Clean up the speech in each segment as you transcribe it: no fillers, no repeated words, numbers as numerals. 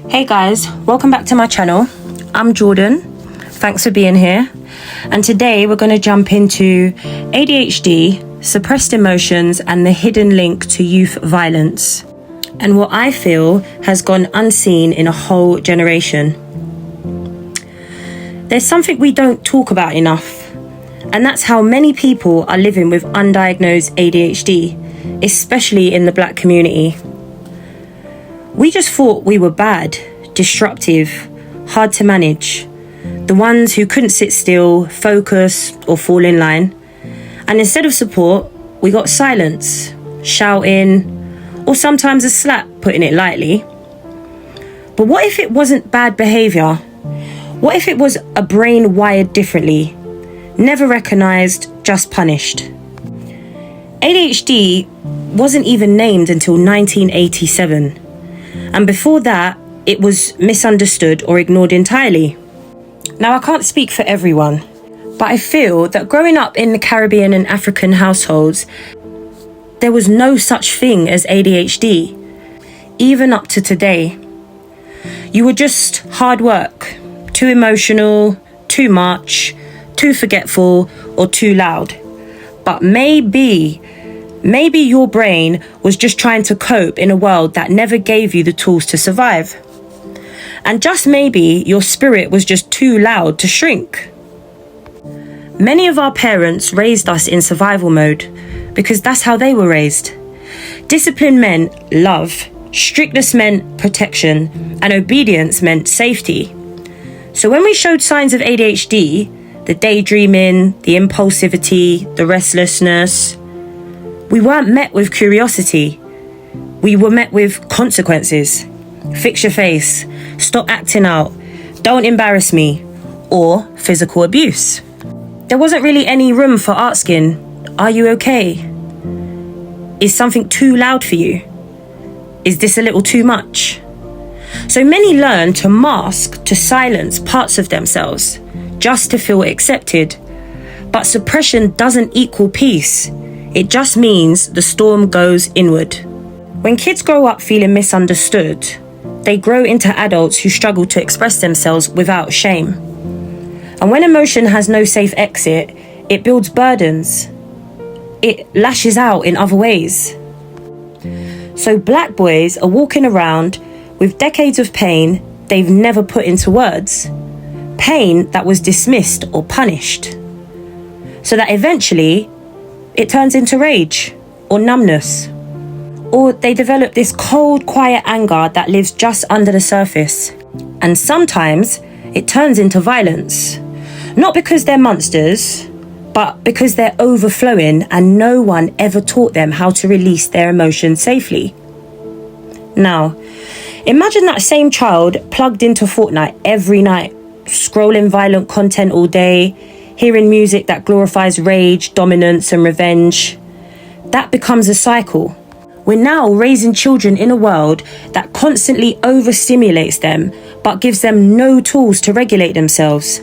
Hey guys, welcome back to my channel. I'm Jordan. Thanks for being here. And today we're going to jump into ADHD, suppressed emotions, and the hidden link to youth violence, and what I feel has gone unseen in a whole generation. There's something we don't talk about enough, and that's how many people are living with undiagnosed ADHD, especially in the Black community. We just thought we were bad, disruptive, hard to manage, the ones who couldn't sit still, focus, or fall in line. And instead of support, we got silence, shouting, or sometimes a slap, putting it lightly. But what if it wasn't bad behaviour? What if it was a brain wired differently, never recognised, just punished? ADHD wasn't even named until 1987. And before that, it was misunderstood or ignored entirely. Now, I can't speak for everyone, but I feel that growing up in the Caribbean and African households, there was no such thing as ADHD, even up to today. You were just hard work, too emotional, too much, too forgetful, or too loud. But maybe your brain was just trying to cope in a world that never gave you the tools to survive. And just maybe your spirit was just too loud to shrink. Many of our parents raised us in survival mode because that's how they were raised. Discipline meant love, strictness meant protection, and obedience meant safety. So when we showed signs of ADHD, the daydreaming, the impulsivity, the restlessness, we weren't met with curiosity. We were met with consequences. Fix your face, stop acting out, don't embarrass me, or physical abuse. There wasn't really any room for asking, are you okay? Is something too loud for you? Is this a little too much? So many learn to mask, to silence parts of themselves, just to feel accepted. But suppression doesn't equal peace. It just means the storm goes inward. When kids grow up feeling misunderstood, they grow into adults who struggle to express themselves without shame. And when emotion has no safe exit, it builds burdens. It lashes out in other ways. So Black boys are walking around with decades of pain they've never put into words. Pain that was dismissed or punished. So that eventually it turns into rage or numbness. Or they develop this cold, quiet anger that lives just under the surface. And sometimes it turns into violence. Not because they're monsters, but because they're overflowing and no one ever taught them how to release their emotions safely. Now, imagine that same child plugged into Fortnite every night, scrolling violent content all day, hearing music that glorifies rage, dominance, and revenge. That becomes a cycle. We're now raising children in a world that constantly overstimulates them, but gives them no tools to regulate themselves.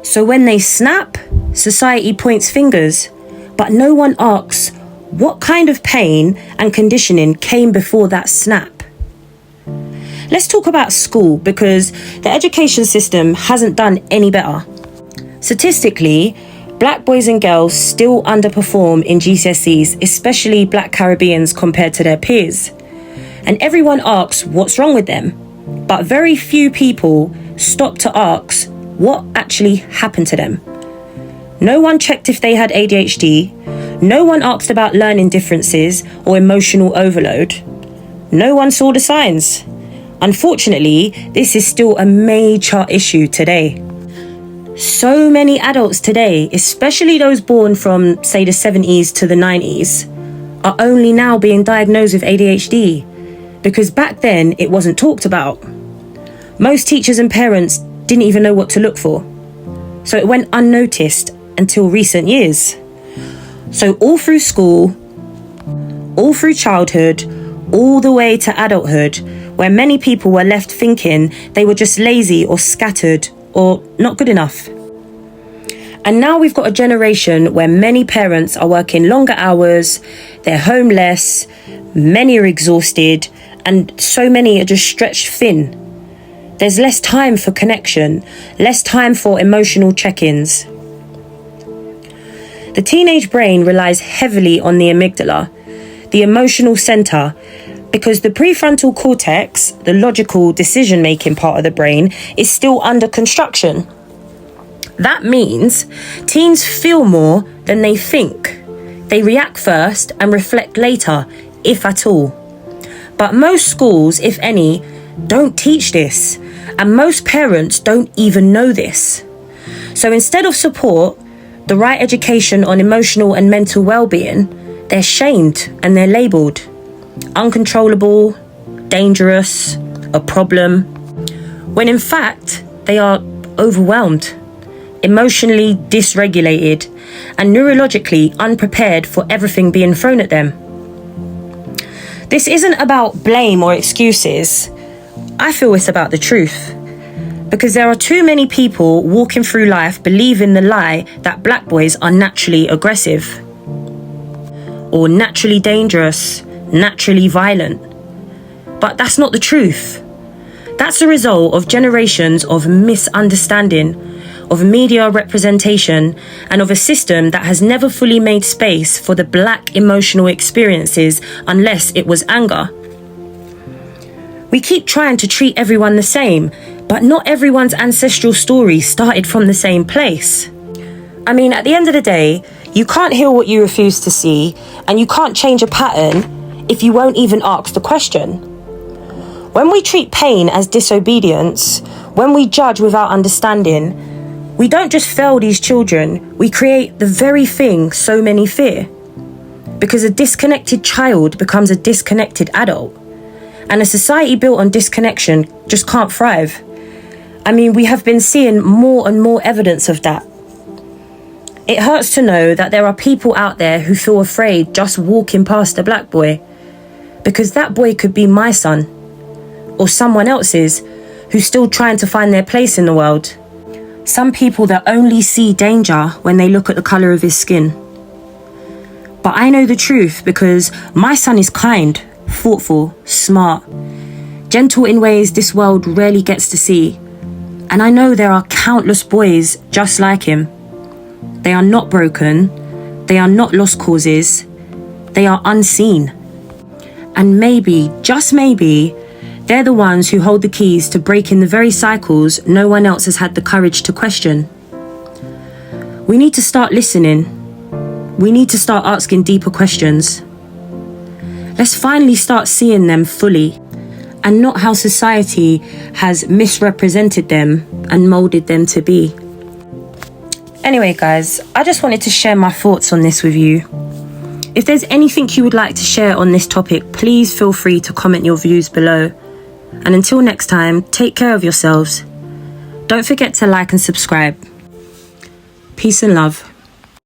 So when they snap, society points fingers, but no one asks what kind of pain and conditioning came before that snap. Let's talk about school, because the education system hasn't done any better. Statistically, Black boys and girls still underperform in GCSEs, especially Black Caribbeans compared to their peers. And everyone asks what's wrong with them, but very few people stop to ask what actually happened to them. No one checked if they had ADHD, no one asked about learning differences or emotional overload. No one saw the signs. Unfortunately, this is still a major issue today. So many adults today, especially those born from, say, the 70s to the 90s, are only now being diagnosed with ADHD, because back then it wasn't talked about. Most teachers and parents didn't even know what to look for, so it went unnoticed until recent years. So all through school, all through childhood, all the way to adulthood, where many people were left thinking they were just lazy or scattered or not good enough. And now we've got a generation where many parents are working longer hours, they're home less, many are exhausted, and so many are just stretched thin. There's less time for connection, less time for emotional check-ins. The teenage brain relies heavily on the amygdala, the emotional center, because the prefrontal cortex, the logical decision-making part of the brain, is still under construction. That means teens feel more than they think. They react first and reflect later, if at all. But most schools, if any, don't teach this, and most parents don't even know this. So instead of support, the right education on emotional and mental well-being, they're shamed and they're labelled uncontrollable, dangerous, a problem, when in fact they are overwhelmed, emotionally dysregulated, and neurologically unprepared for everything being thrown at them. This isn't about blame or excuses. I feel it's about the truth. Because there are too many people walking through life believing the lie that black boys are naturally aggressive, or naturally dangerous, naturally violent. But that's not the truth. That's the result of generations of misunderstanding, of media representation, and of a system that has never fully made space for the black emotional experiences unless it was anger. We keep trying to treat everyone the same, but not everyone's ancestral story started from the same place. I mean, at the end of the day, you can't heal what you refuse to see, and you can't change a pattern if you won't even ask the question. When we treat pain as disobedience, when we judge without understanding, we don't just fail these children, we create the very thing so many fear. Because a disconnected child becomes a disconnected adult. And a society built on disconnection just can't thrive. I mean, we have been seeing more and more evidence of that. It hurts to know that there are people out there who feel afraid just walking past a black boy. Because that boy could be my son. Or someone else's who's still trying to find their place in the world. Some people that only see danger when they look at the colour of his skin. But I know the truth because my son is kind, thoughtful, smart, gentle in ways this world rarely gets to see. And I know there are countless boys just like him. They are not broken. They are not lost causes. They are unseen. And maybe, just maybe, they're the ones who hold the keys to breaking the very cycles no one else has had the courage to question. We need to start listening. We need to start asking deeper questions. Let's finally start seeing them fully, and not how society has misrepresented them and moulded them to be. Anyway, guys, I just wanted to share my thoughts on this with you. If there's anything you would like to share on this topic, please feel free to comment your views below. And until next time, take care of yourselves. Don't forget to like and subscribe. Peace and love.